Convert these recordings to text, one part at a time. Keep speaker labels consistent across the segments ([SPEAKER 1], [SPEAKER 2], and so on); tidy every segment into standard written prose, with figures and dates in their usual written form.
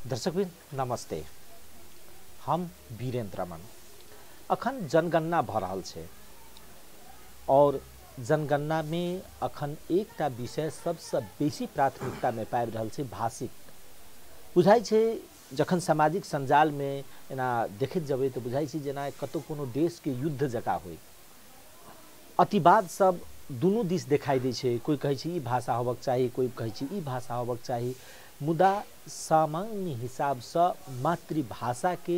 [SPEAKER 1] दर्शकबिन नमस्ते, हम वीरेंद्र रमन। अखन जनगणना भ रहल छै और जनगणना में अखन एकटा विषय सबसे बेसी प्राथमिकता में पाबि रहल छै भाषिक। बुझाइ छै जखन सामाजिक संजाल में एना देखैत जबै तऽ बुझाइ छै जेना कतौ कोनो देश के युद्ध जकाँ होइ। अतिवाद सब दुनू दिस देखाई दै छै, कोई कहै छै ई भाषा होबक चाही, कोई कहै छै ई भाषा होबक चाही। मुदा सामान्य हिसाब से मातृभाषा के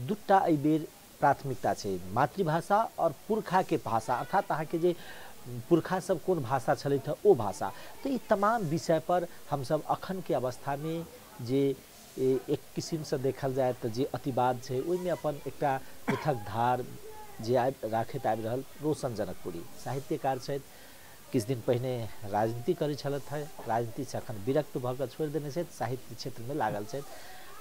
[SPEAKER 1] दूटा एहि बेर प्राथमिकता छै, मातृभाषा और पुरखा के भाषा, अर्थात अहाँ के जे पुरखा सब कोन भाषा छलै था ओ भाषा। तो ये तमाम विषय पर हम सब अखन के अवस्था में जे एक किस्म से देखल जाए तो जे अतिवाद छै ओहिमे अपन एकटा पृथक धार जे राखैत आबि रहल रोशन जनकपुरी साहित्यकार छथि। किछु दिन पहिने राजनीति करै छलथि है, राजनीति से अखन विरक्त भऽ कऽ छोड़ि देने छथि, साहित्य क्षेत्र में लागल छथि।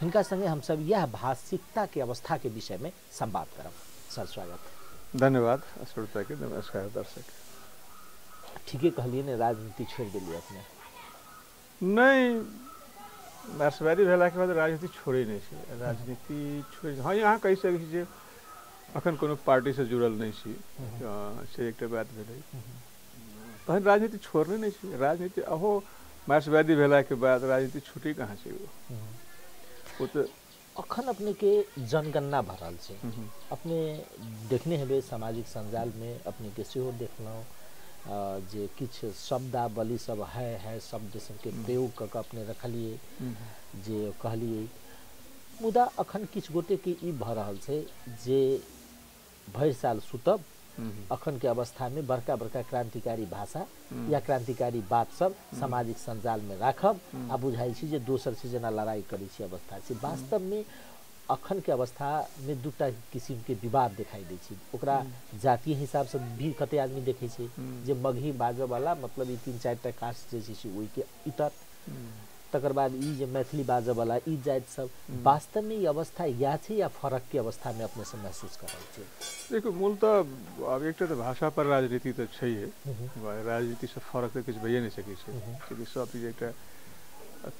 [SPEAKER 1] हिनका संगे हम सब यह भाषिकता के अवस्था के विषय में संवाद करब। सर स्वागत।
[SPEAKER 2] धन्यवाद श्रोता के, नमस्कार दर्शक।
[SPEAKER 1] ठीके कहलिए ने, राजनीति छोड़ दिलिए अपने?
[SPEAKER 2] नहीं, मार्क्सवादी भेला के बाद राजनीति छोड़े नहीं छै। राजनीति छोड़ हाँ यहाँ कहि सकै छी जे अखन कोनो पार्टी से जुड़ल नहीं छी, से एकटा बात भेलै। तहन राजनीति छोड़ने नहीं छै। राजनीति अहो मार्क्सवादी भेला के बाद राजनीति छुटी कहाँ छै? वो तो
[SPEAKER 1] अखन अपने के जनगणना भ रहल छै, अपने देखने हेबे सामाजिक संजाल में, अपने के सेहो देखलहुँ जे किछु शब्दावली सब है शब्द सबके प्रयोग कऽ कऽ अपने रखलिए जे कहलिए। मुदा अखन किछु गोटे के ई भऽ रहल छै जे भरि साल सुतब, अखन के अवस्था में बड़का बड़का क्रांतिकारी भाषा या क्रांतिकारी बात सब सामाजिक संजाल में राखब आ बुझाइ छै जे दोसर से जेना लड़ाई करै छी अवस्था छै। वास्तव में अखन के अवस्था में दूटा किस्म के विवाद दिखाई दै छै। ओकरा जातीय हिसाब से भी कते आदमी देखे छै जे मगही बाजऽ वाला, मतलब ई 3-4 टा कास्ट जे छै ओहि के इतर, तकर बाद ई जे मैथिली बाजऽ वाला ई जाति सब। वास्तव में ये अवस्था या छै या फरक के अवस्था में अपने से महसूस कर रहल छै?
[SPEAKER 2] देखो मूलतः अब एकटा तो भाषा पर राजनीति तो छैहे, राजनीति से फरक तो किछु भइए नहीं सकै छै, क्योंकि सब चीज एकटा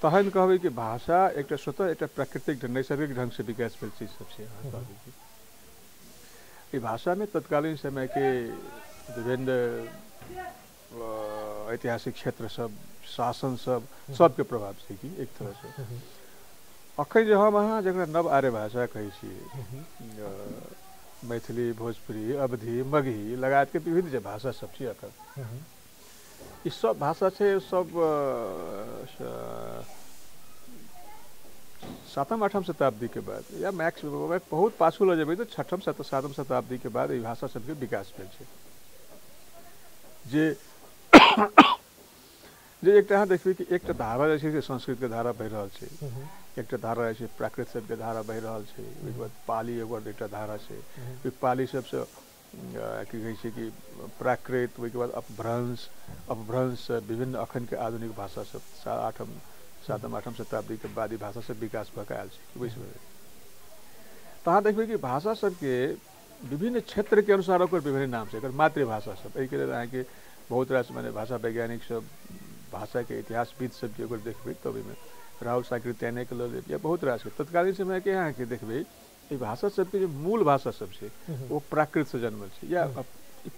[SPEAKER 2] तहन कहबै कि भाषा एकटा स्वतः एकटा प्राकृतिक नैसर्गिक ढंग से विकास भेल चीज सब छै। ई भाषा में तत्कालीन समय के विभिन्न ऐतिहासिक क्षेत्र सब, शासन सब, सबके प्रभाव छै कि एक तरह से। अखन जे हम अहाँ जकरा नव आर्य भाषा कहै छियै, मैथिली, भोजपुरी, अवधी, मगही लगायत के विभिन्न जे भाषा सब छै अखन, ई सब भाषा छै सब 7म-8म शताब्दी के बाद या मैक्स बहुत पाछू लऽ जेबै तो 6म-7म शताब्दी के बाद ई भाषा सबके विकास भेल छै। जे एकटा अहाँ देखबै कि एकटा धारा जे छै से संस्कृत के धारा बहि रहल छै, एकटा धारा जे छै प्राकृत सबके धारा बहि रहल छै, ओहिके बाद पाली एगो एकटा धारा छै, ओहि पाली सबसँ की कहै छै कि प्राकृत, ओहिके बाद अपभ्रंश विभिन्न अखन के आधुनिक भाषा सब 7म-8म शताब्दी के बाद ई भाषा सब विकास भऽ कऽ आयल छै। बुझि गेलियै? तऽ अहाँ देखबै कि भाषा सबके विभिन्न क्षेत्र के अनुसार ओकर विभिन्न नाम छै। एकर मातृभाषा सब, एहिके लेल अहाँके बहुत रास माने भाषा वैज्ञानिक सब, भाषा के इतिहासविद सबके अगर देखबै तब ओहिमे राहुल साकृत्यायन के लऽ लेब या बहुत रास के तत्कालीन समय के अहाँके देखबै ई भाषा सबके जो मूल भाषा सब छै वो प्राकृत से जन्मल छै। या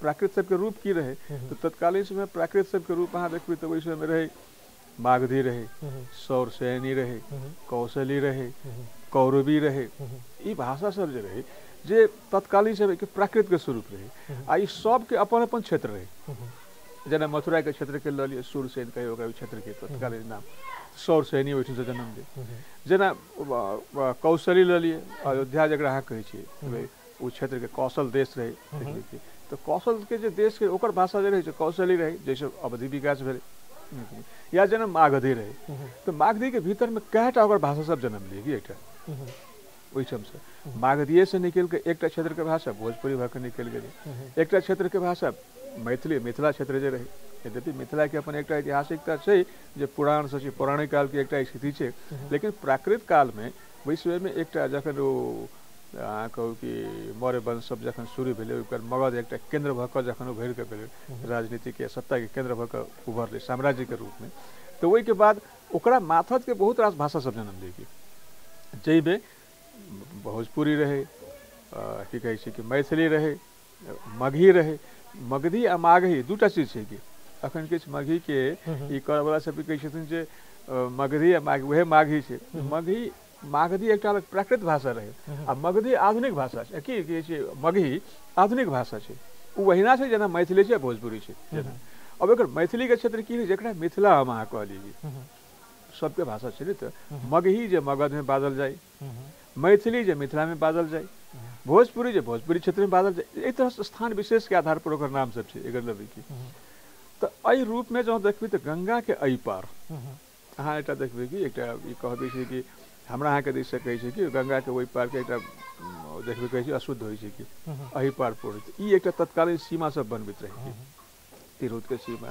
[SPEAKER 2] प्राकृत सबके रूप की रहे तो तत्कालीन समय प्राकृत सबके रूप अहाँ देखबै तऽ ओहि समय रहे मागधी रहे, सौरसेनी रहे, कौशली रहे, कौरवी रहे। ई भाषा सब जे रहे जे तत्कालीन समय के प्राकृत के स्वरूप रहे, आ ई सबके अपन अपन क्षेत्र रहे। जेना मथुरा के क्षेत्र के लऽ लिअ, सूरसेन कहियो ओकरा क्षेत्र के तत्कालीन नाम, सौरसेनी ओहिठाम से जन्म दे। जेना कौशली लऽ लिअ, अयोध्या जकरा अहाँ कहै छियै, ओ क्षेत्र के कौशल देश रहे, तो कौशल के जे देश के ओकर भाषा जे रहे छै कौशली रहे, जैसे अवधि विकास भेलै। या जेना मागधी रहे, तो मागधी के भीतर में कएटा ओकर भाषा सब जन्म लिए कि एकटा ओहिठाम से मागधीये से निकल के एकटा क्षेत्र के भाषा भोजपुरी भऽ कऽ निकलि गेलै, एकटा क्षेत्र के भाषा मैथिली, मिथिला क्षेत्र जे रहे। यद्यपि मिथिला के अपन एकटा ऐतिहासिकता छै जे पुराण से छै, पौराणिक काल के एकटा स्थिति छै, लेकिन प्राकृत काल में ओहि समय में एकटा जखन ओ अहाँ कहू कि मौर्य वंश सब जखन शुरू भेलै, ओकर मगध एकटा केंद्र भऽ कऽ जखन उभरि कऽ भेलै, राजनीति के सत्ता के केंद्र भऽ कऽ उभरलै साम्राज्य के रूप में, तो ओहि के बाद ओकरा माथत के बहुत रास भाषा सब जन्म लै। जाहिमे भोजपुरी रहे, की कहै छै कि मैथिली रहे, मगही रहे। मगधी आ माघी दूटा चीज छै कि अखन किछु मगही के ई करऽ वाला सब कहै छथिन जे मगधी आ माघी वह माघी छै। मागधी एकटा प्राकृत भाषा रहे आ मगधी आधुनिक भाषा छै। की कहै छै मगही आधुनिक भाषा छै, ओ वहिना छै जेना मैथिली छै भोजपुरी छै। अब एकर मैथिली के क्षेत्र की है जकरा मिथिला हम अहाँ कहलिए सबके भाषा छै। तो मगही जे मगध में बाजल जाए, मैथिली जे मिथिला में बाजल जाए, भोजपुरी जे भोजपुरी क्षेत्र में बाजल जाए। एहि तरह स्थान विशेष के आधार पर ओकर नाम सब छै एकर लेबै की। तो एहि रूप में जँ देखबै तो गंगा के एहि पार अहाँ एकटा देखबै कि एकटा ई कहबै छै कि हमरा अहाँके दिस से कहै छै कि गंगा के ओहि पार के एकटा देखबै कहै छै अशुद्ध होइ छै कि एहि पार पुरोहित। ई एकटा तत्कालीन सीमा सब बनबैत रहे तिरहुत के सीमा।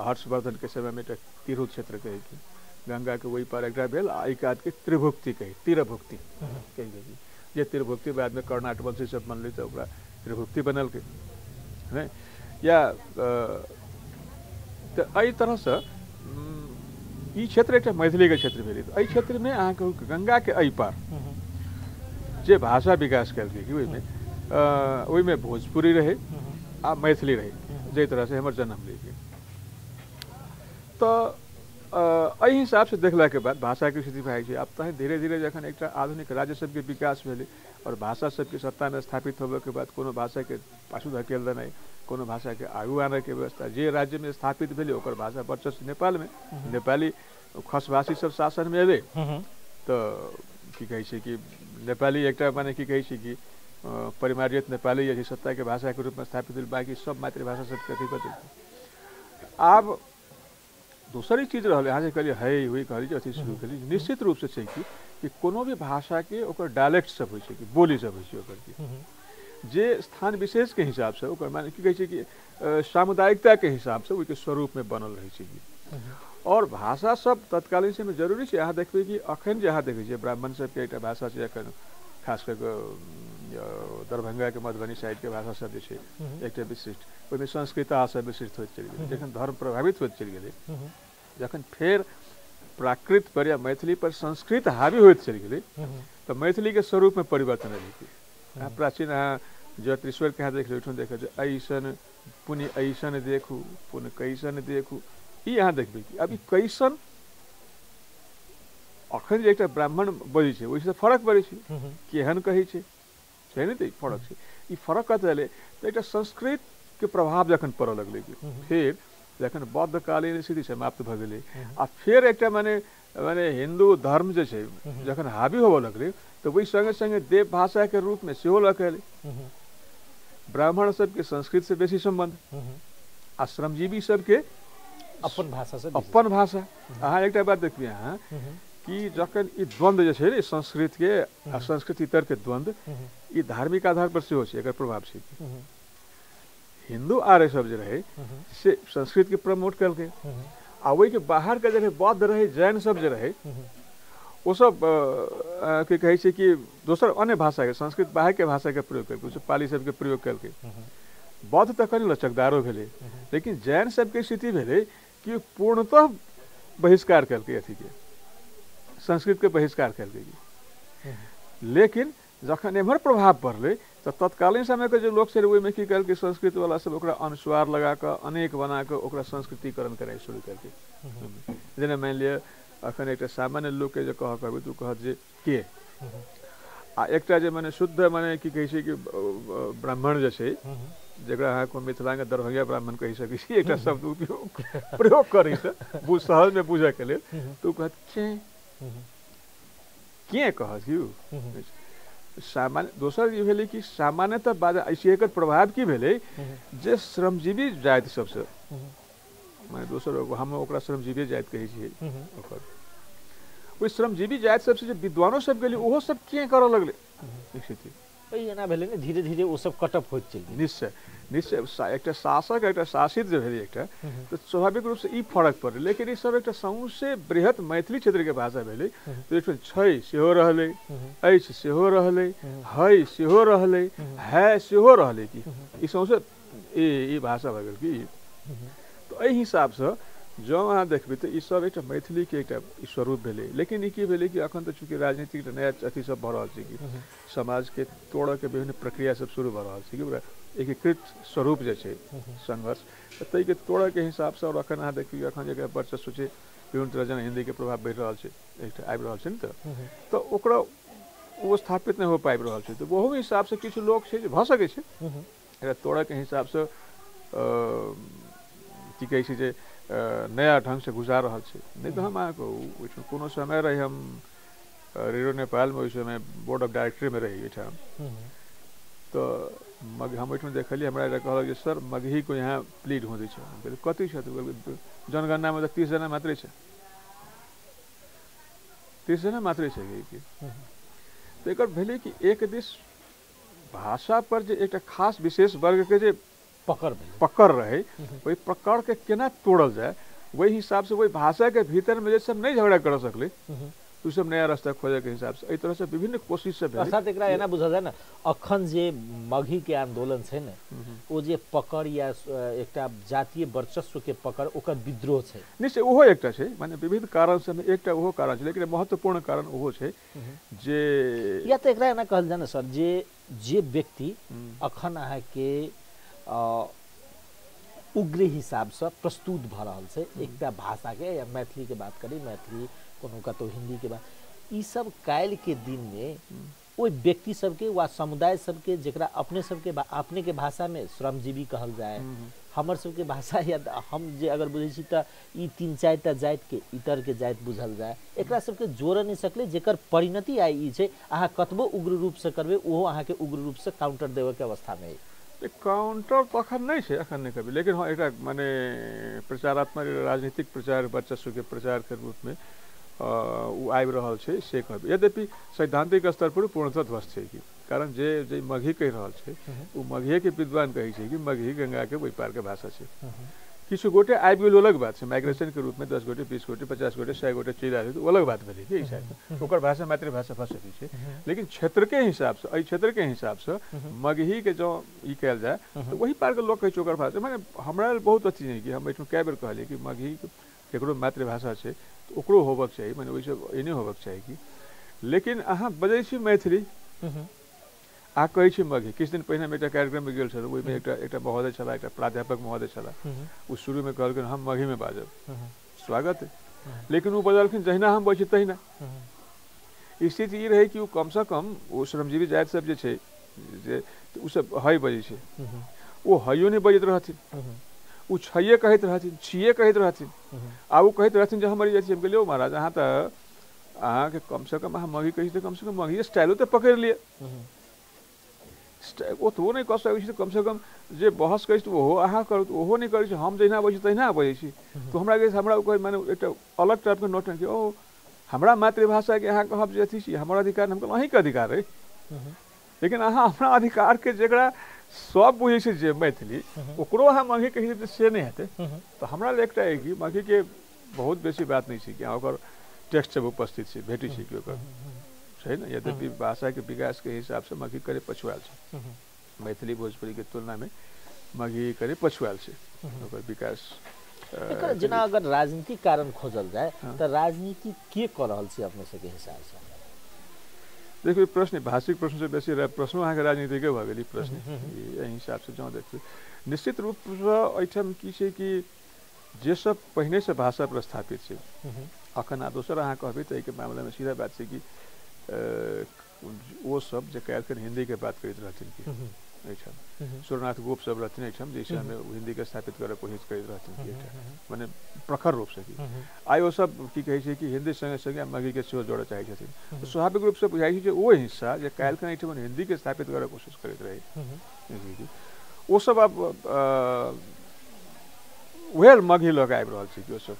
[SPEAKER 2] हर्षवर्धन के समय में एकटा तिरहुत क्षेत्र कहै कि गंगा के वही पार एकटा भेल आ एक आदमी त्रिभुक्ति कही, तीरभुक्ति कही जे त्रिभुक्ति बाद में कर्नाट वंशी सब बनलै तो ओकरा त्रिभुक्ति बनलकै नहीं या। तो एहि तरह से ई क्षेत्र एकटा मैथिली के क्षेत्र भेलै। एहि क्षेत्र में अहाँ कहू गंगा के एहि पार जे भाषा विकास कयलकै कि ओहिमे भोजपुरी रहे आ मैथिली रहे जाहि तरह से हमर जन्म लेके। तो एहि हिसाब से देखला के बाद भाषा के स्थिति भए छै। अब तहन धीरे धीरे जखन एकटा आधुनिक राज्य सबके विकास भेलै और भाषा सबके सत्ता में स्थापित होबे के बाद कोनो भाषा के पाछू धकेल देनाइ, कोनो भाषा के आगू आने के व्यवस्था जे राज्य में स्थापित भेलै ओकर भाषा वर्चस्व नेपाल में नेपाली खसभाषी सब शासन में एलै। तो की कहै छै कि नेपाली एकटा माने की कहै छै कि परिमार्जित नेपाली जे सत्ता के भाषा के रूप में स्थापित भेल, बाकी सब मातृभाषा सबके अथी कर देलकै। आब दूसरी चीज रहल यहाँ से कहलिए है हुई कहलिए अथी शुरू करी निश्चित रूप से छै कि कोनो भी भाषा के ओकर डायलेक्ट सब होइ छै कि बोली सब होइ छै ओकर की जे स्थान विशेष के हिसाब से ओकर माने की कहै छै कि सामुदायिकता के हिसाब से ओके स्वरूप में बनल रहै छै कि। और भाषा सब तत्कालीन समय जरूरी छै। अहाँ देखबै कि अखन जे अहाँ देखै छियै ब्राह्मण सबके एकटा भाषा छै अखन खास करके दरभंगा के मधुबनी साइड के भाषा सब जे छै एकटा विशिष्ट ओहिमे संस्कृत सब विशिष्ट होइत चलि गेलै। जखन धर्म प्रभावित होइत चलि गेलै, जखन फेर प्राकृत पर या मैथिली पर संस्कृत हावी होइत चलि गेलै तो मैथिली के स्वरूप में परिवर्तन एलै। प्राचीन अहाँ ज्योतिश्वर के यहाँ देख ओहिठाम देखै छै ऐसन पुनि ऐसन देखू पुन कैसन देखू। ई अहाँ देखबै कि अभी कैसन अखन जे एकटा ब्राह्मण बजै छै ओहिसँ फरक पड़ै छै केहन कहै छै ने तो फरक छै। ई फरक कतऽ एलै तो एकटा संस्कृत के प्रभाव जखन पड़ऽ लगलै फिर जखन बौद्धकालीन स्थिति समाप्त भऽ गेलै आ फिर एकटा माने हिंदू धर्म जे छै जखन हावी होबऽ लगलै तो वही संगे संगे देव भाषा के रूप में सेहो लऽ कऽ एलै। ब्राह्मण सबके संस्कृत से बेसी संबंध आ श्रमजीवी सबके
[SPEAKER 1] अपन भाषा से
[SPEAKER 2] अपन भाषा। अहाँ एकटा बात देखबै अहाँ कि जखन ई द्वंद्व जे छै ने संस्कृत के आ संस्कृत इतर के द्वंद्व ई धार्मिक आधार पर सेहो छै एकर प्रभाव छै। हिंदू आर्य सब जे रहे से संस्कृत के प्रमोट कलकै आ ओहि के बाहर के जे रहे बौद्ध रहे जैन सब जे रहे वो सब की कहै छै कि दोसर अन्य भाषा के संस्कृत बाहर के भाषा के प्रयोग कलकै, पाली सब के प्रयोग कलकै। बौद्ध तक कनि लचकदारो भेलै लेकिन जैन सब के स्थिति भेलै कि पूर्णतः बहिष्कार कलकै अथी के संस्कृत के बहिष्कार कलकै। लेकिन जखन एम्हर प्रभाव पड़लै तो तत्कालीन समय के जो लोग छलै ओहिमे की कलकै संस्कृत वाला सब ओकरा अनुस्वार लगा कऽ अनेक बना कऽ ओकरा संस्कृतिकरण कराइ शुरू कलकै। जेना मानि लिअ अखन एकटा सामान्य लोक के जे कहबै तऽ कहत जे के आ एकटा जे माने शुद्ध माने की कहै छै कि ब्राह्मण जे छै जकरा अहाँ को मिथिला के दरभंगा ब्राह्मण कहि सकै छी एकटा शब्द उपयोग प्रयोग करै से सहज में बुझे के लेल तो कहत के कहत यू सामान्य। दोसर ई भेलै कि सामान्यतः बाजा ऐसे एकर प्रभाव की भेलै जे श्रमजीवी जाति सबसे माने दोसर हम ओकरा श्रमजीवी जाति कहै छियै ओकर ओहि श्रमजीवी जाति सबसे जे विद्वानो सब गेलै ओहो सब के करऽ लगलै स्थिति
[SPEAKER 1] एना भेलै ने धीरे धीरे वो सब कटअप होइत चलि गेलै।
[SPEAKER 2] निश्चय निश्चय एकटा शासक एकटा शासित जे भेलै एकटा तो स्वाभाविक रूप से ई फरक पड़लै। लेकिन ई सब एकटा सौंसे बृहत मैथिली क्षेत्र के भाषा भेलै तो एकटा छै सेहो रहलै अछि सेहो रहलै है सेहो रहलै है सेहो रहलै कि ई सौंसे ई भाषा भऽ गेल कि। तो एहि हिसाब से जो अहाँ देखबै तऽ ई सब एकटा मैथिली के एकटा स्वरूप भेलै लेकिन ई की भेलै कि अखन तऽ चूँकि राजनीतिक एकटा नया अथी सब भऽ रहल छै कि समाज के तोड़ऽ के विभिन्न प्रक्रिया सब शुरू भऽ रहल छै कि पूरा एकीकृत स्वरूप जे छै संघर्ष तऽ ताहि के तोड़ऽ के हिसाब से और अखन अहाँ देखियौ अखन जे वर्चस्व छै विभिन्न तरह जेना हिंदी के प्रभाव बढ़ि रहल छै एकटा आबि रहल छै ने तऽ ओकरा वो स्थापित नहीं हो पाबि रहल छै तऽ ओहो हिसाब से किछु लोग छै जे भऽ सकै छै एकरा तोड़ऽ के हिसाब से की कहै छै जे नया ढंग से गुजार रहल छै नहीं तो हम अहाँके ओहिठाम कोनो समय रही हम रेडियो नेपाल में ओहि समय बोर्ड ऑफ डायरेक्टर में रही ओहिठाम तो हम ओहिठाम देखलिए हमरा कहल कि सर मगही को यहाँ प्लीड हुँदै छ कति छ जनगणना में तो 30 जना मात्रै छ 30 जना मात्रै छ कि तो एकर भेलै कि एक दिस भाषा पर जे एकटा खास विशेष वर्ग के जे पकड़ रहे वही पकड़ के केना तोड़ल जाए वही हिसाब से वही भाषा के भीतर में जे सब नहीं झगड़ा कर सकले तो सब नया रास्ता खोजे के हिसाब से एहि तरह से विभिन्न कोशिश से
[SPEAKER 1] अर्थात एकरा एना बुझल जाए ना अखन जे मगही के आंदोलन छै ने ओ जे पकड़ या एकटा जातीय वर्चस्व के पकड़ ओकर विद्रोह छै
[SPEAKER 2] निश्चय ओहो एकटा छै माने विविध कारण से एकटा ओहो कारण छै लेकिन महत्वपूर्ण कारण ओहो छै जे
[SPEAKER 1] या तो एकरा एना कहल जाए ना सर जे व्यक्ति अखन अहाँ के उग्र हिसाब से प्रस्तुत भ रहल छै एकटा भाषा के या मैथिली के बात करी मैथिली कोनो का तो हिंदी के बात ई सब काल के दिन में ओइ व्यक्ति सबके वा समुदाय सबके जेकरा अपने सबके अपने के भाषा में श्रमजीवी कहल जाए हमर सबके भाषा या हम जे अगर बुझै छी त ई 3-4 टा जाति के इतर के जाति बुझल जाए एकरा सबके जोड़ नहीं सकले जेकर परिणति आई ई छै अहाँ कतबो उग्र रूप से करबे ओहो अहाँ के उग्र रूप से काउंटर देवे के अवस्था में
[SPEAKER 2] काउंटर तो अखन नहीं है अखन नहीं कभी लेकिन हाँ एक माने प्रचारात्मक राजनीतिक प्रचार वर्चस्व के प्रचार के रूप में वो आबि रहल छै से कहबै यद्यपि सैद्धांतिक स्तर पर पूर्णतः ध्वस्त छै कि कारण जे मगही कहि रहल छै वो मगही के विद्वान कहै छै कि मगही गंगा के ओहि पार के भाषा छै किछु गोटे आबि गेल अलग बात छै माइग्रेशन के रूप में 10 गोटे 20 गोटे 50 गोटे 100 गोटे चलि आयल तो अलग बात भेलै कि शायद ओकर भाषा मातृभाषा भऽ सकै छै लेकिन क्षेत्र के हिसाब से एहि क्षेत्र के हिसाब से मगही के जो ई कयल जाए तो वही पार के लोग कहै छै ओकर भाषा माने हमरा बहुत अथी नहीं कि हम एहिठाम कए बेर कहलियै कि मगही केकरो मातृभाषा छै तो ओकरो होबक चाही माने ओइसे एने होबक चाही कि लेकिन अहाँ बजै छी मैथिली आ कहै छी मगही किछु दिन पहिने एकटा कार्यक्रम में गेल छलहुँ ओहिमे एकटा महोदय छलाह एकटा प्राध्यापक महोदय छलाह ओ शुरू में कहलखिन हम मगही में बाजब स्वागत है लेकिन वो बजलखिन जहिना हम बजै छी तहिना स्थिति ई रहै कि वो कम से कम वो श्रमजीवी जाति सब जे छै जे उ सब हय बजै छै वो हयो नहीं बजैत रहथिन उ छैये कहैत रहथिन छिये कहैत रहथिन आ वो कहैत रहथिन जे हमर जाति हम कहलियै महाराज अहाँ तऽ अहाँ के कम से कम अहाँ मगही कहै छी तऽ कम से कम मगही स्टाइलो तऽ पकड़ि लिए ओतबो नहीं कह सकै छी कम से कम जे बहस करै छी ओहो अहाँ करू तऽ ओहो नहीं करै छी हम जहिना बजै छी तहिना बजै छी तो हमरा कोई माने एकटा अलग टाइप के नोटंकी ओ हमरा मातृभाषा के अहाँ कहब जे अथी छी हमर अधिकार हम कहब अहीं के अधिकार है लेकिन अहाँ अपना अधिकार के जेकरा सब बुझै छै जे मैथिली ओकरो अहाँ मगही कहि देबै से नहीं हेतै तो हमरा लेल एकटा है कि मगही के बहुत बेसी बात नहीं छै कि ओकर टेक्स्ट सब उपस्थित छै भेटै छै कि ओकर छै ना यद्यपि भाषा के विकास के हिसाब से मगही करे पछुआल छै मैथिली भोजपुरी के तुलना में मगही करे पछुआल छै ओकर विकास
[SPEAKER 1] एकर जेना अगर राजनीतिक कारण खोजल जाए त राजनीति के कर रहल छै अपने सबके हिसाब से
[SPEAKER 2] देखिए प्रश्न भाषिक प्रश्न से बेसी प्रश्न अहाँ के राजनीति के भऽ गेल प्रश्न एहि हिसाब से जँ देखिए निश्चित रूप से एहिठाम की छै कि जे सब पहिने से भाषा प्रस्थापित छै अखन आ दोसर अहाँ कहबै तऽ एहिके मामला में सीधा बात छै कि वो सब जे काल्हिखन हिंदी के बात करैत रहथिन कि एहिठाम सूर्यनाथ गोप सब रहथिन एहिठाम जैसे हमें हिंदी के स्थापित करे कोशिश करैत रहथिन कि माने प्रखर रूप से कि आइ ओ सब की कहै छै कि हिंदी संगे संगे मगही के सेहो जोड़ऽ चाहै छथिन स्वाभाविक रूप से बुझाइ छै जे ओ हिस्सा जे काल्हिखन एहिठाम हिंदी के स्थापित करे कोशिश करैत रहै ओ सब अब वेल मगही लग आबि रहल छै कि ओ सब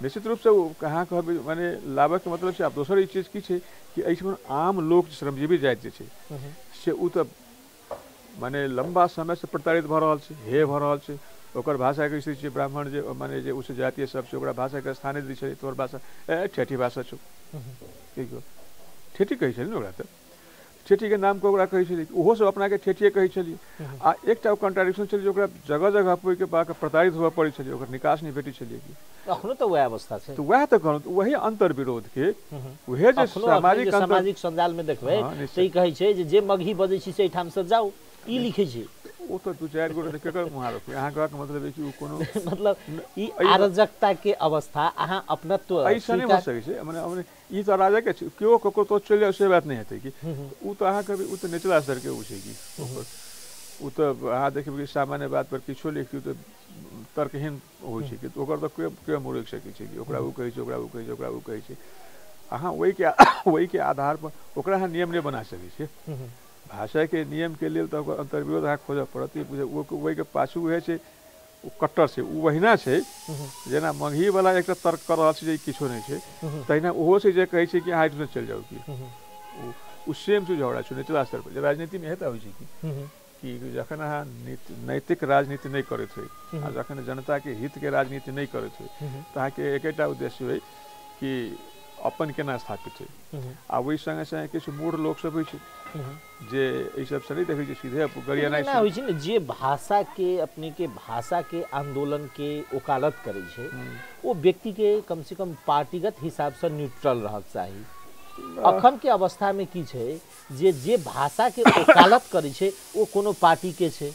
[SPEAKER 2] निश्चित रूप से कहाँ कहबै माने लाभक मतलब छै आब दोसर ई चीज की छै कि एहिठाम आम लोक श्रमजीवी जाति जे छै से उ तऽ माने लंबा समय से प्रताड़ित भऽ रहल छै हे भऽ रहल छै ओकर भाषा के स्थिति छै ब्राह्मण जे माने जे उच्च जातीय सब छै ओकरा भाषा के स्थाने दै छै तोहर भाषा ठेठी भाषा छौ की ठेठी कहै छै ने ओकरा तऽ ठेठी के नाम को ओकरा कहै छलियै ओहो सब अपना के ठेठिए कहै छलियै आ एकटा कॉन्ट्राडिक्शन छलै जे ओकरा जगह जगह पर के बाक प्रताड़ित हुआ पड़ै छलै ओकर निकास नहीं भेटै छलियै कि
[SPEAKER 1] अखनो तो वह अवस्था छै
[SPEAKER 2] तो वह तो कहलहुँ वही अंतर विरोध के वह जे
[SPEAKER 1] सामाजिक संजाल में देखबै तऽ ई कहै छै जे मगही बजै छी से एठाम से जाउ ई लिखै छै
[SPEAKER 2] ओ तो दू चारि गो केकर मुहार रखै अहाँ कहक मतलब है कि ओ कोनो
[SPEAKER 1] मतलब ई अराजकता के अवस्था अहाँ अपनत्व
[SPEAKER 2] ऐसा नहीं हो सकै छै माने ई तो अराजक के केओ ककरो तो चलि जाए से बात नहीं हेतै कि ओ तो अहाँ कभी ओ तो निचला स्तर के ओ छै कि ओ तो अहाँ देखबै सामान्य बात पर किछो लिखियो तो तर्कहीन होइ छै कि ओकर तो के मुड़क सकै छै कि ओकरा ओ कहै छै ओकरा ओ कहै छै ओकरा ओ कहै छै अहाँ ओहि के आधार पर ओकरा अहाँ नियम नहीं बना सकै छियै भाषा के नियम के लेल तो अंतर्विरोध अहाँ खोजऽ पड़त ओहि के पाछू उहे छै ओ कट्टर छै ओ वहिना छै जेना मगही वाला एकटा तर्क कर रहल छै जे किछो नहीं छै तहिना ओहो छै जे कहै छै कि अहाँ एहिठाम चलि जाउ कि ओ सेम छै झगड़ा छै निचला स्तर पर राजनीति में हेता होइ छै कि जखन अहाँ नैतिक राजनीति नहीं करैत होइ आ जखन जनता के हित के राजनीति नहीं करैत होइ तऽ अहाँके एकेटा उद्देश्य होइ कि अपन केना स्थापित होइ आ ओहि संगे संगे किछु मूढ़ लोक सब होइ छै जे ई सब से नहीं देखै छै सीधे गरिया नहीं
[SPEAKER 1] होइ छै ने जे भाषा के अपने के भाषा के आंदोलन के वकालत करै छै ओ व्यक्ति के कम से कम पार्टीगत हिसाब से न्यूट्रल रहक चाही अखन के अवस्था में की छै जे भाषा के वकालत करै छै ओ कोनो पार्टी के छै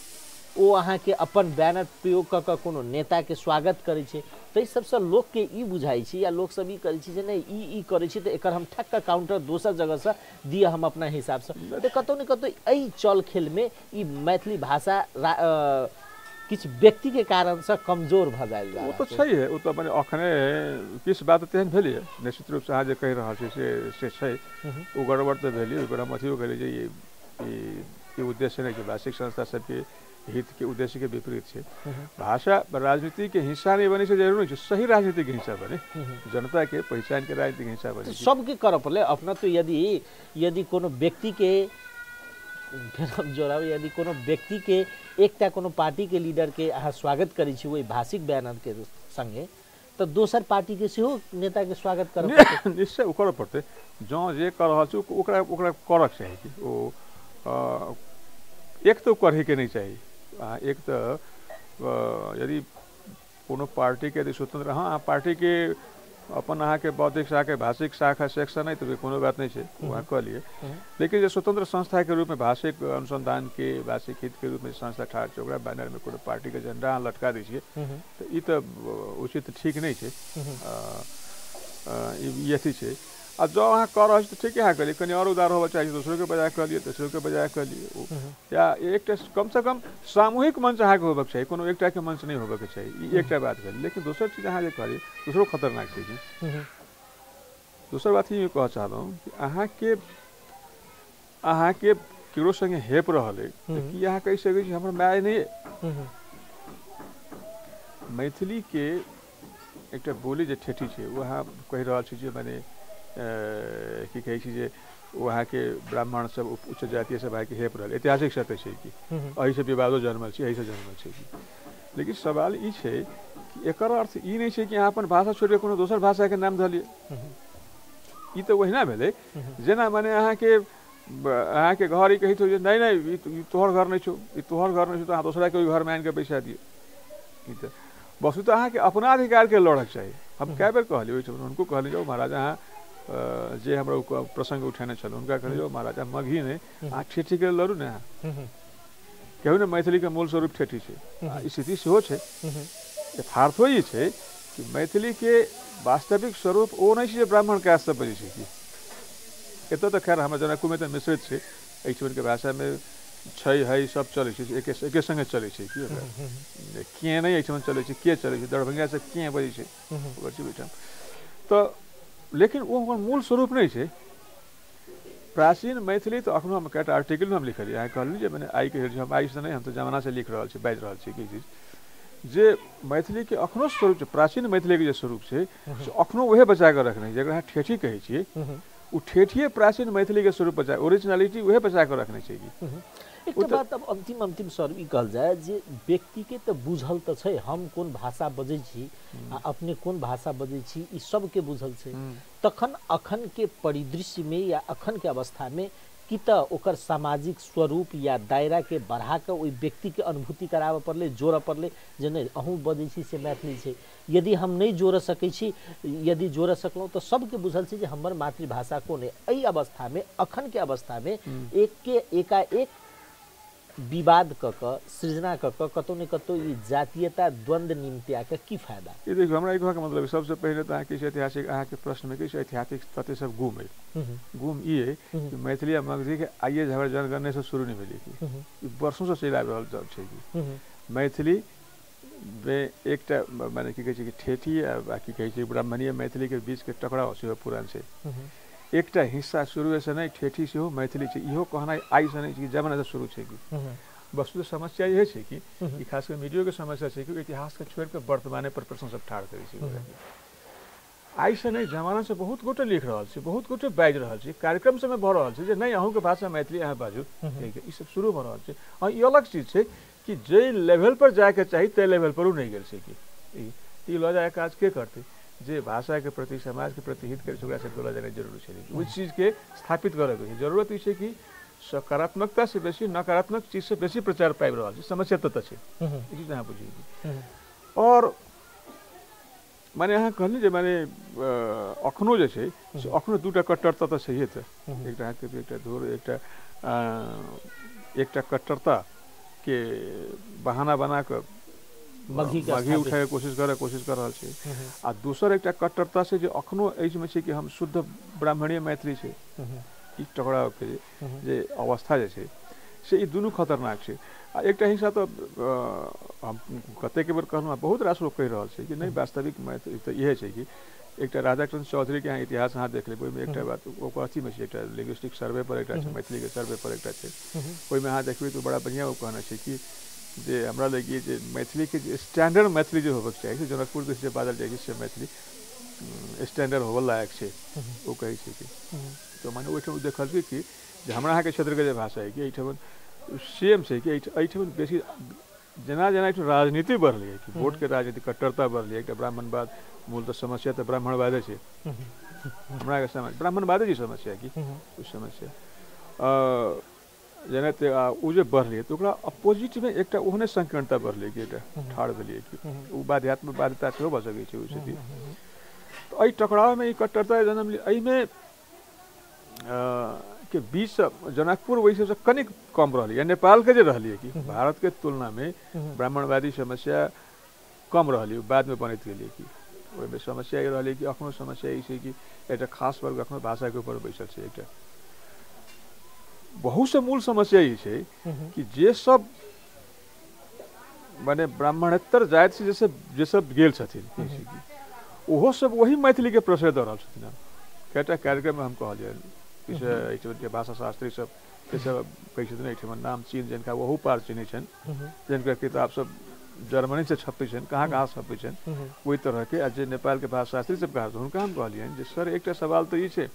[SPEAKER 1] ओ अहाँ के अपन बैनर प्रयोग क के कोनो नेता के स्वागत करै छै तै सबसे लोक के ई बुझाइ छै या लोक सब ई करै छै जे नहीं ई करै छै तऽ एकर हम ठक्क काउंटर दोसर जगह से दिए हम अपना हिसाब से तऽ कतौ न कतौ एहि चल खेल में ई मैथिली भाषा किछु व्यक्ति के कारण से कमजोर भ जाइल जा
[SPEAKER 2] वो तो छै है वो तो माने अखने किस बात तेहन भेलै निश्चित रूप से अहाँ जे कहि रहल छी से छै ओ गड़बड़ तऽ भेलै ओकरा हम अथियो कहलियै जे ई उद्देश्य नहीं कि भाषिक संस्था सबके हित के उद्देश्य के विपरीत है भाषा राजनीति के हिस्सा नहीं बने से जरूर नहीं सही राजनीति के हिस्सा बने जनता के पहचान के राजनीति के हिस्सा बने
[SPEAKER 1] सबके कर पड़े अपना तो यदि कोनो व्यक्ति के जोड़ाब यदि कोनो व्यक्ति के एकटा कोनो पार्टी के लीडर के अहाँ स्वागत करै छी वही भाषिक बयान के संगे तो दोसर पार्टी के सेहो नेता के स्वागत कर
[SPEAKER 2] निश्चय ओ कर पड़ते जो जे कर रहल छै ओकरा ओकरा करक चाही कि ओ एक तो करहे के नहीं चाहिए एक तो यदि कोनो पार्टी के यदि स्वतंत्र हाँ पार्टी के अपन अहाँ के बौद्धिक शाखा भाषिक शाखा सेक्शन है तो कोनो बात नहीं है वहाँ कह लिए लेकिन जो स्वतंत्र संस्था के रूप में भाषिक अनुसंधान के भाषिक हित के रूप में संस्था ठाड़ छै ओकरा बैनर में कोनो पार्टी के झंडा अहाँ लटका दै छियै तो ई तो उचित ठीक नहीं है ई अथी छै आ जो अहाँ कर रहे तो ठीक है करिए कहीं और उदार होगा चाहिए दूसरों के बजाय कर लिए तेसरों के बजाय कर लिए या एक कम से कम सामूहिक मंच अहाँ के होबक चाहिए कोनो एकटा के मंच नहीं होबक चाहिए ई एकटा बात भेल लेकिन दोसर चीज अहाँ जे करिए दूसरो खतरनाक छै दोसर बात ई कह चाहलहुँ कि अहाँ के केकरो संगे हेप रहल है कि अहाँ कहि सकै छी हमर माय नहीं मैथिली के एकटा बोली जे ठेठी छै वो अहाँ कहि रहल छी जे माने की कहै छी जे वहाँ के ब्राह्मण सब उच्च जातीय सब के हेप रहल ऐतिहासिक सत्य छै कि एहि से विवादो जन्मल छै एहि से जन्मल छै कि लेकिन सवाल ई छै कि एकर अर्थ ई नहीं छै कि अहाँ अपन भाषा छोड़ि कोनो दोसर भाषा के नाम धलिए ई तो वहिना भेलै जेना माने अहाँ के घर ई कहैत हो जे नहीं नहीं तोहर घर नहीं छौ ई तोहर घर नहीं छौ तो अहाँ दोसरा के घर में आनि के बैसा दियौ ई तो वस्तु तो अहाँ के अपना अधिकार के लड़क चाहिए हम कई बेर कहलिए उनको कहलिए जो महाराज अहाँ जे हमरा प्रसंग उठाने छल उनका कहलिए महाराजा मगही ने अहाँ ठेठी के लड़ू ने कहू ने मैथिली के मूल स्वरूप ठेठी छै स्थिति सेहो छै यथार्थो ई छै कि मैथिली के वास्तविक स्वरूप ओ नहीं छै जे ब्राह्मण कास्ट सब बजै छै कि एतऽ तऽ खैर हमरा जनकपुर में तऽ मिश्रित छै एहिठमन के भाषा में छै है सब चलै छै एके संगे चलै छै कि के नहीं एहिठमन चलै छै के चलै छै दरभंगा से के बजै छै ओकर छै ओहिठाम तऽ लेकिन वो हमार मूल स्वरूप नहीं है प्राचीन मैथिली तो अखनो हम कएटा आर्टिकल में हम लिखलिए अहाँ कहलिए जे मैंने आई के हम आई से नहीं हम तो जमाना से लिख रहा बाजि रहा कि चीज जे मैथिली के अखनो स्वरूप प्राचीन मैथिली के जे स्वरूप है अखनो वह बचा कर रखने जगह ठेठी कहे छे वो ठेठिए प्राचीन मैथिली के स्वरूप बचा ओरिजिनलिटी वह बचा कर रखने चाहिए
[SPEAKER 1] एक बात अब अंतिम सर ई कहल जाए जे व्यक्ति के तो बुझल तो छै हम कोन भाषा बजै छी आ अपने कोन भाषा बजै छी ई सब के बुझल छै तखन अखन के परिदृश्य में या अखन के अवस्था में कि त ओकर सामाजिक स्वरूप या दायरा के बढ़ा के ओहि व्यक्ति के अनुभूति कराबे पड़ले, जोड़ पड़ले जे नहीं अहूँ बजै छी से मैथिली छै। यदि हम नहीं जोड़ सकै छी, यदि जोड़ सकलहुँ तो सबके बुझल छै जे हमर मातृभाषा कोन है। एहि अवस्था में, अखन के अवस्था में एकाएक विवाद सृजना कतौ ने कतौ ई जातीयता द्वंद्व निम्त्या के की फायदा?
[SPEAKER 2] ये देखियो हमरा एक मतलब सबसे पहले तो अहाँ किछु ऐतिहासिक अहाँ के प्रश्न में किछु ऐतिहासिक तथ्य सब गुम है। गुम ये कि मैथिली आ मगधी के आइए झगड़ा जनगणना से शुरू नहीं भेलै कि वर्षों से चलि आबि रहल छै कि मैथिली में एकटा माने की कहै छै कि ठेठी आ की कहै छै ब्राह्मणीय मैथिली के बीच के टकराव सेहो पुरान छै। एकटा हिस्सा शुरू से नहीं ठेठी से हो मैथिली छै, इहो कहना आई से नहीं कि जमाना से शुरू छै कि वस्तु समस्या ये है कि खास कर मीडिया के समस्या है कि इतिहास के छोड़ के वर्तमाने पर प्रश्न सब ठाड़ करे। आई से नहीं जमाना से बहुत गोटे लिख रहा है, बहुत गोटे बाजि रहा है, कार्यक्रम समय भऽ रहल छै जे नहीं अहूँ के भाषा मैथिली अहाँ बाजू, ई सब शुरू भऽ रहल छै। और ई अलग चीज छै कि जे लेवल पर जाए के चाही ते लेवल पर नहीं गेल छै कि ई लऽ जाए काज के करते जे भाषा के प्रति समाज के प्रति हित करे ओकरा से बोला जाना जरूरी है। उस चीज के स्थापित करे के जरूरत ई है कि सकारात्मकता से बेसी नकारात्मक चीज से बेसी प्रचार पाबि रहल छै। समस्या तो है ई चीज अहाँ बुझिए। और माने अहाँ कहली जे माने अखनो जे छै अखनो दूटा कट्टरता तो छैहे। तो एकटा धूर एकटा कट्टरता के बहाना बना के मघी उठाए कोशिश कर रहा है। आ दूसर एक कट्टरता से जो अखनो में छै कि हम शुद्ध ब्राह्मणीय मैथिली छै ई टकराव के जे अवस्था जे छै से ई दुनू खतरनाक छै। आ एकटा हिस्सा तो हम कतेक बेर कहलहुँ बहुत रास लोग कहि रहल छै कि नहीं वास्तविक मैथिली तो इहे छै कि एकटा राधाकृष्ण चौधरी के यहाँ इतिहास अहाँ देख लेबै, ओहिमे एकटा बात ओकर अथीमे छै एकटा लिंग्विस्टिक सर्वे पर एकटा छै, मैथिली के सर्वे पर एकटा छै, ओहिमे अहाँ देखबै तो बड़ा बढ़िया वो कहना छै कि जे हमरा लगी जे मैथिली के स्टैंडर्ड मैथिली जो होबक चाहिए जनकपुर दिस जे बाजल जाइ छै मैथिली स्टैंडर्ड होबे लायक छै वो कहै छै कि तो माने ओहिठाम देखल छै कि जे हमरा अहाँके क्षेत्रके जे भाषा है कि एहिठाम सेम छै कि एहिठाम बेसी जेना जेना एहिठाम राजनीति बढ़लै है कि वोट के राजनीति कट्टरता बढ़लै, एकटा ब्राह्मणवाद मूल तो समस्या तो ब्राह्मणवादे छै हमरा के समझ ब्राह्मणवादे जी समस्या कि उस समस्या जेना उ जे बढ़लै तो ओकरा अपोजिट में एकटा ओहने संकीर्णता बढ़लै कि एकटा ठाड़ भेलियै कि उ बाध्यात्मक बाध्यता सेहो भऽ सकै छै ओहि स्थिति। तो एहि टकराव में ई कट्टरता जन्म ली एहिमे के बीच जनकपुर वैसे से कनिक कम रही है, नेपाल के जे रही कि भारत के तुलना में ब्राह्मणवादी समस्या कम रही बाद में बनैत गेलिए कि ओहिमे समस्या ये रही कि अखनो समस्या ई छै कि एकटा खास वर्ग अखनो भाषा के ऊपर बैसल छै। एकटा बहुत से मूल समस्या ये छै कि जे सब माने ब्राह्मणेतर जाति से जे सब गेल छथिन ओहो सब वही मैथिली के प्रश्रय दऽ रहल छथिन। कएटा कार्यक्रम में हम कहलिए के भाषा शास्त्री सब कहै छथिन एहिठाम नाम चीन जिनका वहू पार चिन्है छनि, जिनका किताब सब जर्मनी से छपै छनि, कहाँ कहाँ छपै छनि ओहि तरह के आ जे नेपाल के भाषा शास्त्री सब कहा हुनका हम कहलियनि जे सर एकटा सवाल तो ई छै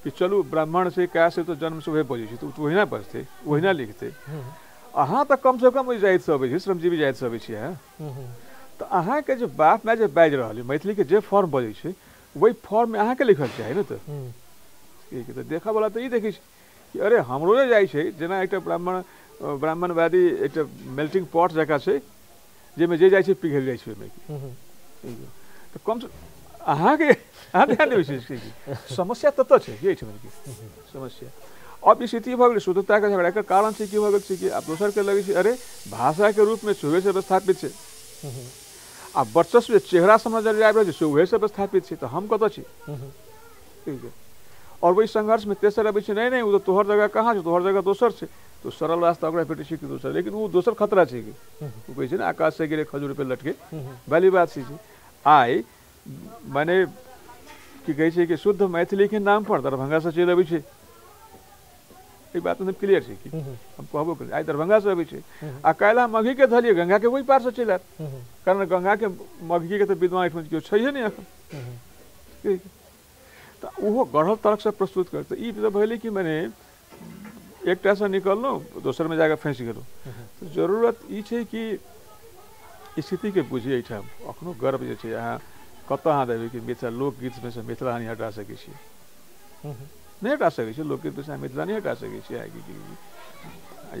[SPEAKER 2] कि चलू ब्राह्मण से क्या से तो जन्म से वही बजै छै तो ओहिना बजते ओहिना लिखते, अहाँ तो कम से कम ओहि जाति से अबै छी श्रमजीवी जाति से अबै छी तो अहाँ के जो बाप माय जे बाजि रहल है मैथिली के जे फॉर्म बजै छै वही फॉर्म में अहाँ के लिखल चाही ने। तो देखा वाला तो ई देखै छै कि अरे हमरो जे जाइ छै जेना एकटा ब्राह्मणवादी एकटा मेल्टिंग पॉट जकाँ छै जाहिमे जे जाइ छै पिघल जाइ छै ओहिमे तो कम से अहाँ ध्यान देबै छै समस्या तत्व छै कि एहिठाम की समस्या। अब ई स्थिति भऽ गेलै शुद्धता के झगड़ा के कारण छै की भऽ गेल छै कि आब दोसर के लगै छै अरे भाषा के रूप में छुए से स्थापित छै आ वर्चस्व चेहरा समझ आबि रहल छै उहे से स्थापित छै तो हम कतऽ छी ठीक है। और वही संघर्ष में तेसर अबै छै नहीं वो तो तोहर जगह कहाँ छै तोहर जगह दोसर छै तो सरल रास्ता ओकरा भेटै छै कि दोसर, लेकिन वो दोसर खतरा छै कि वो कहै छै ना आकाश से गिरे खजूर पे लटके वाली बात छै। आइ माने की कहै छै कि शुद्ध मैथिली के नाम पर दरभंगा से चलि अबै छै, ई बात एकदम क्लियर छै कि हम कहबो करी आइ दरभंगा से अबै छै आ काल्हि मघी के धलियै गंगा के वही पार से चलि आयत कारण गंगा के मघी के तो विद्वान एहिठाम केओ छैहे नहीं एखन तो ओहो गढ़ल तर्क से प्रस्तुत करते ई तो भेलै कि माने एकटा से निकललहुँ दोसर में जाकर फंसि गेलहुँ। तो जरूरत ई छै कि स्थिति के बुझिए एहिठाम अखनो गर्व जे छै अहाँ कतऽ अहाँ देबै कि मिथिला लोकगीत में से मिथिला हानि हटा सकै छियै नहीं हटा सकै छै लोकगीत विषय मिथिला नहीं हटा सकै छै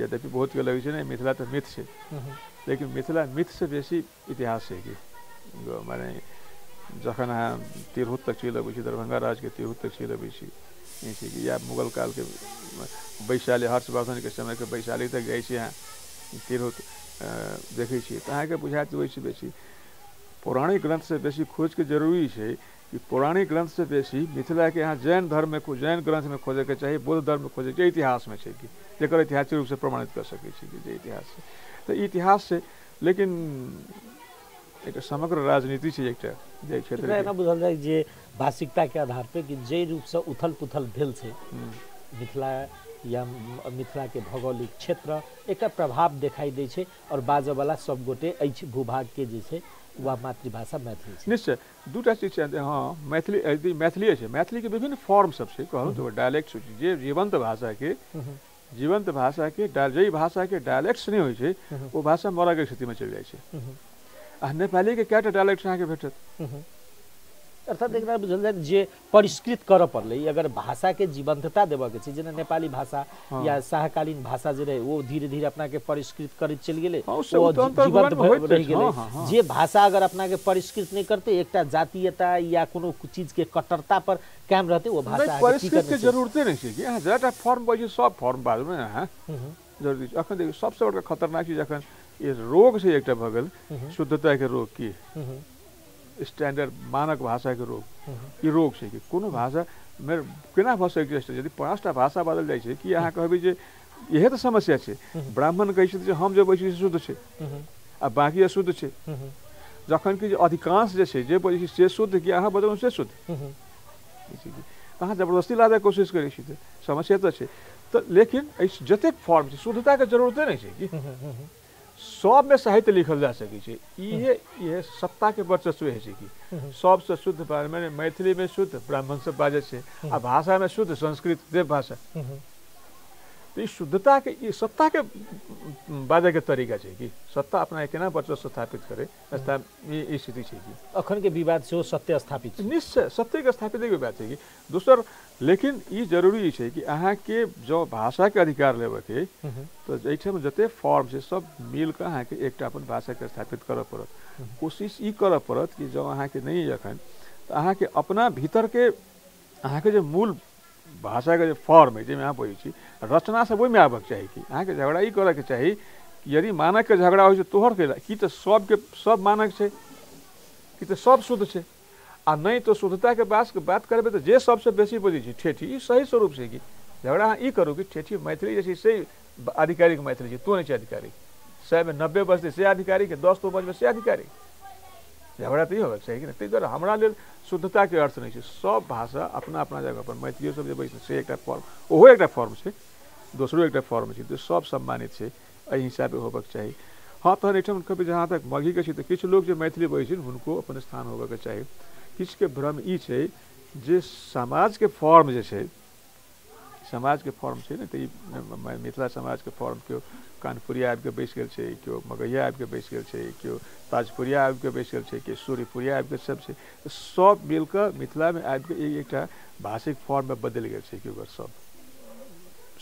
[SPEAKER 2] यद्यपि बहुत के लगै छै नहीं मिथिला तो मिथ छै लेकिन मिथिला मिथ से बेसी इतिहास है कि माने जखन अहाँ तिरहुत तक चलि अबै छी दरभंगा राज के तिरहुत तक चलि अबै छी या मुगल काल के वैशाली हर्षवर्धन के समय के वैशाली तक जाइ छी अहाँ तिरहुत देखै छी तऽ अहाँके बुझाइत ओहिसँ बेसी पौराणिक ग्रंथ से बेसी खोज के जरूरी है कि पौराणिक ग्रंथ से बेसी मिथिला के यहाँ जैन धर्म में जैन ग्रंथ में खोजे के चाहिए बौद्ध धर्म में खोजे के इतिहास में है कि जेकर ऐतिहासिक रूप से प्रमाणित कर सकै छी कि जे इतिहास है तो इतिहास से लेकिन एक समग्र राजनीति छै एकटा जे क्षेत्र
[SPEAKER 1] एना बुझल जाय जे भाषिकता के आधार पे कि जे रूप से उथल पुथल भेल छै मिथिला या मिथिला के भौगोलिक क्षेत्र एक प्रभाव दिखाई दै छै और बाजै वाला सब गोटे एहि भूभाग के जे छै वा मातृभाषा मैथिली छै
[SPEAKER 2] निश्चय दूटा चीज छै हाँ मैथिली मैथिली छै मैथिली के विभिन्न फॉर्म सब छै कहलहुँ तो डायलेक्ट जे जीवंत भाषा के जे भाषा के डायलेक्ट्स नहीं होइ छै वो भाषा मरऽ के स्थिति में चलि जाइ छै आ नेपाली के कएटा डायलेक्ट अहाँके भेटत
[SPEAKER 1] अर्थात एकरा बुझल जाय जे परिष्कृत करऽ पड़लै अगर भाषा के जीवंतता देबऽ के छै जेना नेपाली भाषा या सहकालीन भाषा जे रहे वो धीरे धीरे अपना के परिष्कृत करैत चलि गेलै ओ जीवंत रहि गेलै जे भाषा अगर अपना के परिष्कृत नहीं करते एकटा जातीयता या कोनो चीज के कट्टरता पर कायम रहते वो भाषा
[SPEAKER 2] परिष्कृत के जरूरते नहीं छै कि अहाँ जेटा फॉर्म बजै सब फॉर्म बाद में अहाँ जरूरी छै अखन देखियौ सबसे बड़का खतरनाक चीज अखन ये रोग छै एकटा भऽ गेल शुद्धता के रोग की स्टैंडर्ड मानक भाषा के रोग ई रोग छै कि कोनो भाषा मे केना भऽ सकै छै यदि 5टा भाषा बदल जाइ छै कि अहाँ कहबै जे इहे तऽ समस्या छै ब्राह्मण कहै छै जे हम जे बजै छी शुद्ध छै आ बाकी अशुद्ध छै जखन कि अधिकांश जे छै जे बजै छै से शुद्ध कि अहाँ बजलहुँ से शुद्ध अहाँ जबरदस्ती लादे कोशिश करै छी तऽ समस्या तऽ छै तऽ लेकिन जतेक फॉर्म छै शुद्धता के जरूरते नहीं छै कि सब में साहित्य लिखल जा सकै छै इहे सत्ता के वर्चस्व है कि सबसे शुद्ध मैंने मैथिली में शुद्ध ब्राह्मण सब बाजै छै आ भाषा में शुद्ध संस्कृत देव भाषा तो ई शुद्धता के ई सत्ता के बाजे के तरीका छै कि सत्ता अपना केना वर्चस्व स्थापित करे ई स्थिति छै कि
[SPEAKER 1] अखन के विवाद से सत्य स्थापित
[SPEAKER 2] निश्चय सत्य के स्थापित के बात छै कि दोसर लेकिन ई जरूरी छै कि अहाँ के जो भाषा के अधिकार लेबे के तो एहिठाम जते फॉर्म छै सब मिल के अहाँ के एकटा अपन भाषा के स्थापित करऽ पड़त कोशिश ई करऽ पड़त कि जो अहाँ के नहीं अखन तो अहाँ के अपना भीतर के अहाँ के जो मूल भाषा के जो फॉर्म है जाहिमे अहाँ बजै छी रचना सब ओहिमे आबक चाही कि अहाँ के झगड़ा ई करऽ के चाही यदि मानक के झगड़ा होइ छै तोहर के की तऽ सब के सब मानक छै कि तऽ सब शुद्ध छै आ नहीं तो शुद्धता के बात करबे तो जे सबसे बेसी बजै छै ठेठी ई सही स्वरूप छै कि झगड़ा अहाँ ई करू कि ठेठी मैथिली जे छै से आधिकारिक मैथिली छै तो नहीं छै आधिकारिक 100 में 90 बजतै से आधिकारिक 10 तो बजबै से आधिकारिक झगड़ा तो ई होबे छै कि ताहि दुआरे हमरा लेल शुद्धता के अर्थ नहीं छै सब भाषा अपना अपना जगह पर मैथिलियो सब जे बजै से एकटा फॉर्म ओहो एकटा फॉर्म छै दोसरो एकटा फॉर्म छै तो सब सम्मानित छै एहि हिसाबे होबक चाही हाँ तहन एहिठाम कभी जहाँ तक मघी के छै तऽ किछु लोग जे मैथिली बजै छै हुनको अपन स्थान होबे के चाही किछु के भ्रम ई छै जे समाज के फॉर्म जे छै समाज के फॉर्म छै ने तऽ ई मिथिला समाज के फॉर्म केओ कानपुरिया आबि के बैस गेल छै केओ मगहिया आबि के बैस गेल छै केओ ताजपुरिया आबि के बैस गेल छै केओ सूर्यपुरिया आबि के सब छै सब मिलकर मिथिला में आबि के एकटा भाषिक फॉर्म में बदलि गेल छै केओ सब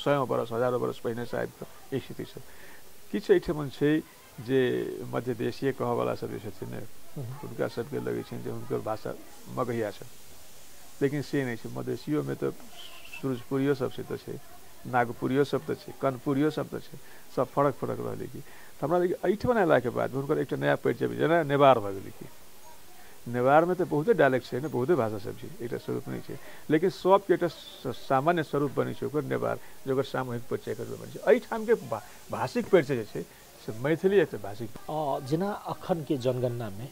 [SPEAKER 2] 100 बरस 1000 बरस पहिने से आबि के एक स्थिति से किछु एहिठाम छै जे मध्य देशीय कहऽ वाला सब जे छथिन हुनका सबके लगै छै जे हुनकर भाषा मगहिया छै लेकिन से नहीं छै मधेशियो में तो सूरजपुरियो सब से तो छै नागपुरियो सब तो छै कनपुरियो सब तो छै सब फरक फरक रहलै कि हमरा लगे एहिठाम अयलाके बाद हुनकर एकटा नया परिचय जेना नेवार भऽ गेलै कि नेवार में तो बहुते डायलेक्ट छै ने बहुते भाषा सब छै एकटा स्वरूप नहीं छै लेकिन सबके एकटा सामान्य स्वरूप बनै छै ओकर नेवार जे ओकर सामूहिक परिचय के बनै छै एहिठाम के भाषिक परिचय जे छै से मैथिली एकटा भाषिक
[SPEAKER 1] जेना अखन के जनगणना में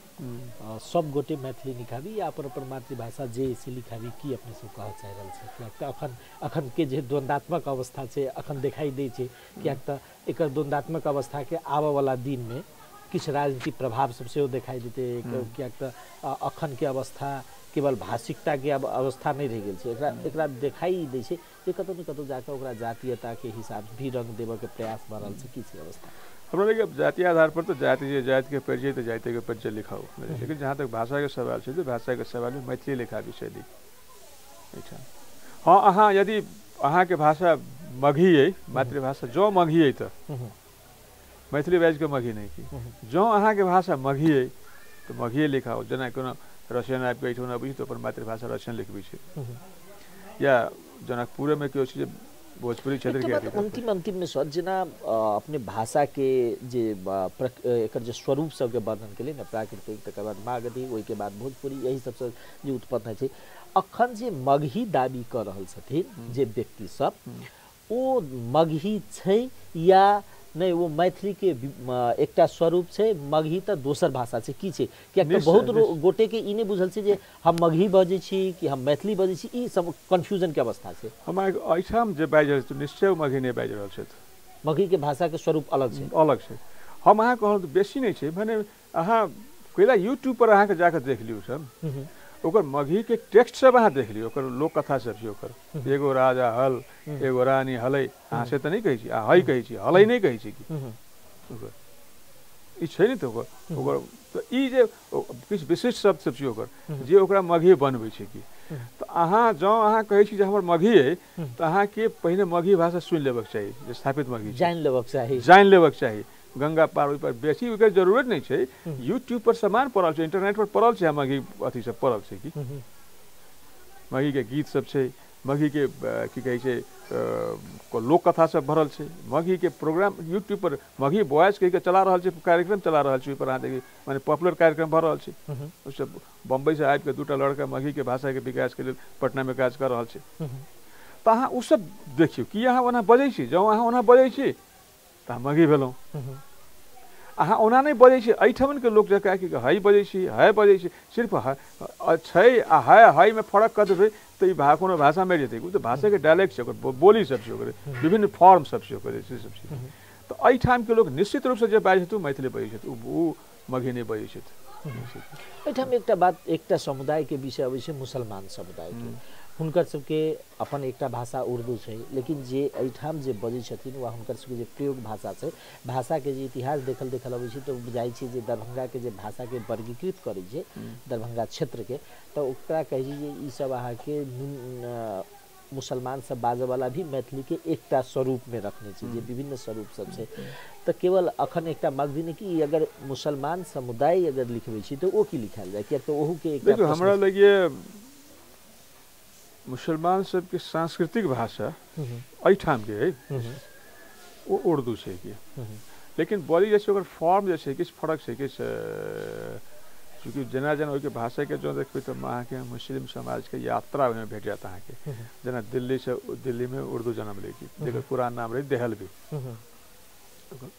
[SPEAKER 1] सब गोटे मैथिली लिखाबी या अपन मातृभाषा जे से लिखाबी की अपने सब कह चाह रहल छै कियाक अखन के जे द्वंद्वात्मक अवस्था छै अखन दिखाई दै छै कियाक तऽ एकर द्वंद्वात्मक अवस्था के आबऽ वाला दिन में किछु राजनीतिक प्रभाव सब सेहो दिखाई देते कियाक तऽ अखन के अवस्था केवल भाषिकता के अवस्था नहीं रह गेल छै एकरा दिखाई दै छै जे कतौ न कतौ जाके ओकरा जातीयता के हिसाब भी रंग देबऽ के प्रयास भऽ रहल छै की छै अवस्था
[SPEAKER 2] हमरा लगे जातीय आधार पर तो जाति के परिचय तो जाति के परिचय लिखाओ लेकिन जहाँ तक भाषा के सवाल है तो भाषा के सवाल में मैथिली लिखा विषय दी हाँ अहाँ यदि अहाँ के भाषा मघी है मातृभाषा जो मघी है तो मैथिली बाजि के मघी नहीं की जो अहाँ के भाषा मघी है तो मघिए लिखाओ जना कोनो रसियन आबि के एठुन अबै तो अपन मातृभाषा रसियन लिखबै छै या जनकपुर में केओ छै भोजपुरी क्षेत्र के
[SPEAKER 1] अंतिम में सर जना अपने भाषा के जे एकर जे स्वरूप सब के वर्णन के लिए ना प्राकृतिक तकर बाद मागधी ओइ के बाद भोजपुरी यही सब से जे उत्पन्न छै अखन जे मगही दाबी कर रहल छथिन जे व्यक्ति सब ओ मगही छै या नहीं वो मैथिली के एकटा स्वरूप छै मगही त दोसर भाषा छै की छै किया त बहुत गोटे के ई नै बुझल छै जे हम मगही बजै छी कि हम मैथिली बजै छी ई सब कंफ्यूजन के अवस्था छै
[SPEAKER 2] हम एठाम जे बाजि रहल छै निश्चय मगही नै बाजि रहल छै
[SPEAKER 1] मगही के भाषा के स्वरूप अलग छै
[SPEAKER 2] हम अहाँ कहल बेसी नै छै माने अहाँ पहिला यूट्यूब पर अहाँ के जाके देख लियौ सब ओकर मगही के टेक्स्ट सब अहाँ देख लियौ ओकर लोक कथा सब छै ओकर एगो राजा हल एगो रानी हलै अहाँ से त नै कहै छी आ हई कहै छी हलै नै कहै छी कि ओकर ई छै नै त ओकर त ई जे किछ विशिष्ट शब्द सब छै ओकर जे ओकरा मगही बनबै छै कि त अहाँ जँ अहाँ कहै छी जे हमर मगही है त अहाँ के पहिने मगही भाषा सुनि लेबाक चाही जे स्थापित मगही
[SPEAKER 1] जानि
[SPEAKER 2] लेबाक चाही गंगा पार पर बेसी ओकर जरूरत नहीं है यूट्यूब पर सामान पड़ल छै इंटरनेट पर पड़ल छै मगही अथी सब पड़ल छै कि मगही के गीत सब छै मगही के की कहै छै लोक कथा सब भरल छै मगही के प्रोग्राम यूट्यूब पर मगही वॉइस कहि के चला रहल छै कार्यक्रम चला रहल छै पर अहाँ देखिए माने पॉपुलर कार्यक्रम भर रहल छै ओ सब बम्बई से आबि के दूटा लड़का मगही के भाषा के विकास के लिए पटना में काज कर रहल छै त अहाँ ओ सब देखियो कि अहाँ ओना बजै छी जँ अहाँ ओना बजै छी त मगही भेलौं अहाँ ओना नहीं बजै छी एठमन के लोक जकाँ कि हई बजै छी है बजै छी सिर्फ छै आ है हई में फरक कर देबै त ई कोनो भाषा में जेतै ओ त भाषा के डायलेक्ट छै ओकर बोली सब छै ओकर विभिन्न फॉर्म सब छै ओकर से सब छै त एठाम के लोक निश्चित रूप से जे बाजै छथि मैथिली बजै छथि ओ मगही नहीं बजै छथि
[SPEAKER 1] एठाम एकटा बात एकटा समुदाय के विषय अबै छै मुसलमान समुदाय के हुनकर सबके अपन एकटा भाषा उर्दू छै लेकिन जे एठाम जे बजै छथिन वा हुनकर सबके जे प्रयोग भाषा छै भाषा के जे इतिहास देखल अबै छै तऽ बुझाइ छै जे दरभंगा के जे भाषा के वर्गीकृत करै छै दरभंगा क्षेत्र के तऽ ओकरा कहै छै जे ई सब अहाँ के मुसलमान सब बाजै वाला भी मैथिली के एकटा स्वरूप में रखने छै जे विभिन्न स्वरूप सब छै तऽ केवल अखन एकटा मगधी ने कि अगर मुसलमान समुदाय अगर लिखबै छी तऽ ओ की लिखायल जाय किया तऽ ओहू के एकटा
[SPEAKER 2] देखो हमरा लगे मुसलमान सब के सांस्कृतिक भाषा एठाम के है वो उर्दू छै कि लेकिन बोली जैसे ओकर फॉर्म जे छै किछ फरक छै किछ चूँकि जना जना ओहि के भाषा के जो देखबै तऽ अहाँ के मुस्लिम समाज के यात्रा में भेट जात अहाँ के जना दिल्ली में उर्दू जन्म ले कि जेकर पुरान नाम रही देहलवी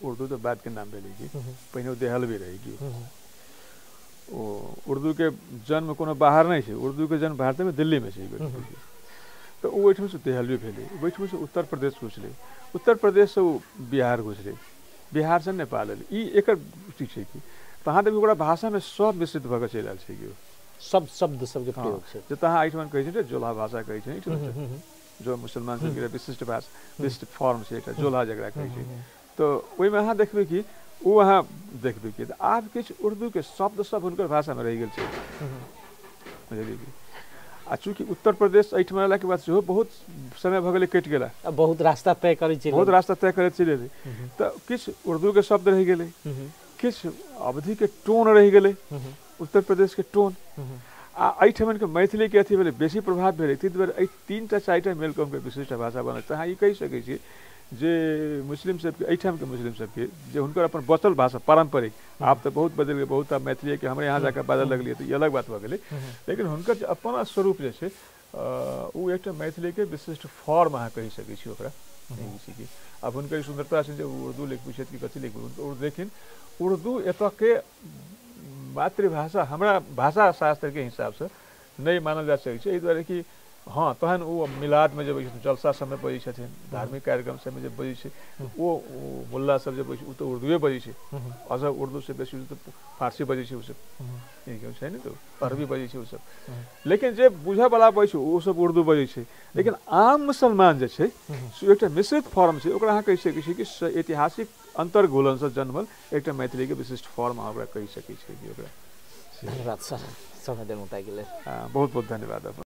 [SPEAKER 2] उर्दू तो बाद के नाम भेलै कि पहिने देहलवी रही कि ओ उर्दू के जन्म कोनो बाहर नहीं छै उर्दू के जन्म भारत में दिल्ली में छै तो ओहिठाम से देहलवी भेलै ओहिठाम से उत्तर प्रदेश घुसलै उत्तर प्रदेश से बिहार घुसलै बिहार से नेपाल एलै ई एकर ठीक छै कि तहाँ देखियौ ओकरा भाषा में सब मिश्रित भऽ कऽ चलि आयल छै कि
[SPEAKER 1] सब शब्द सबके प्रयोग छै
[SPEAKER 2] जे तहाँ एहिठाम कहै छै जोल्हा भाषा कहै छै जो मुसलमान सबके विशिष्ट भाषा विशिष्ट फॉर्म छै एकटा जोल्हा जकरा कहै छै तो ओहिमे अहाँ देखबै कि वो अहाँ देखबै कि आब किछु उर्दू के शब्द सब हुनकर भाषा में रहि गेल छै बुझलियै कि आ चूँकि उत्तर प्रदेश एहिठाम अयला के बाद सेहो बहुत समय भऽ गेलै कटि गेला
[SPEAKER 1] बहुत रास्ता तय करै छै
[SPEAKER 2] बहुत रास्ता तय करैत चलि एलै तऽ किछु उर्दू के शब्द रहि गेलै किछु अवधि के टोन रहि गेलै उत्तर प्रदेश के टोन आ एहिठाम के मैथिली के अथी भेलै बेसी प्रभाव भेलै ताहि दुआरे एहि 3टा 4टा मिल कऽ हुनकर विशिष्ट भाषा बनल तऽ अहाँ ई कहि सकै छी जे मुस्लिम सबके एहिठाम के मुस्लिम सबके जे हुनकर अपन बचल भाषा पारंपरिक आब तऽ बहुत बदलि गेलै बहुत आब मैथिली के हमरे यहाँ जाकर बाजऽ लगलियै तऽ ई अलग बात भऽ गेलै लेकिन हुनकर जे अपन स्वरूप जे छै ओ एकटा मैथिली के विशिष्ट फॉर्म अहाँ कहि सकै छी ओकरा कि अब हुनकर सुंदरता छै जे उर्दू लिखबै छथि कि कथी लिखबै लेकिन उर्दू एतऽ के मातृभाषा हमरा भाषा शास्त्र के हिसाब से नहीं मानल जा सकै छै एहि दुआरे कि हाँ तहन वो मिलाद में जब जलसा सब में बजै छथिन धार्मिक कार्यक्रम सब में जब बजै छै वो मुल्ला सब जब बजै छै तो उर्दूए बजै छै अझ उर्दू से बेसी तो फारसी बजै छै ओ सब छै नि तो अरबी बजै छै ओ सब लेकिन जे बुझऽ वाला बजै छै ओ सब उर्दू बजै छै लेकिन आम मुसलमान जे छै एकटा मिश्रित फॉर्म छै ओकरा अहाँ कहि सकै छी कि ऐतिहासिक अंतर्घूलन से जन्मल एकटा मैथिली के विशिष्ट फॉर्म अहाँ ओकरा कहि सकै छी ओकरा
[SPEAKER 1] धन्यवाद सर समय देनु ताकि
[SPEAKER 2] बहुत बहुत धन्यवाद।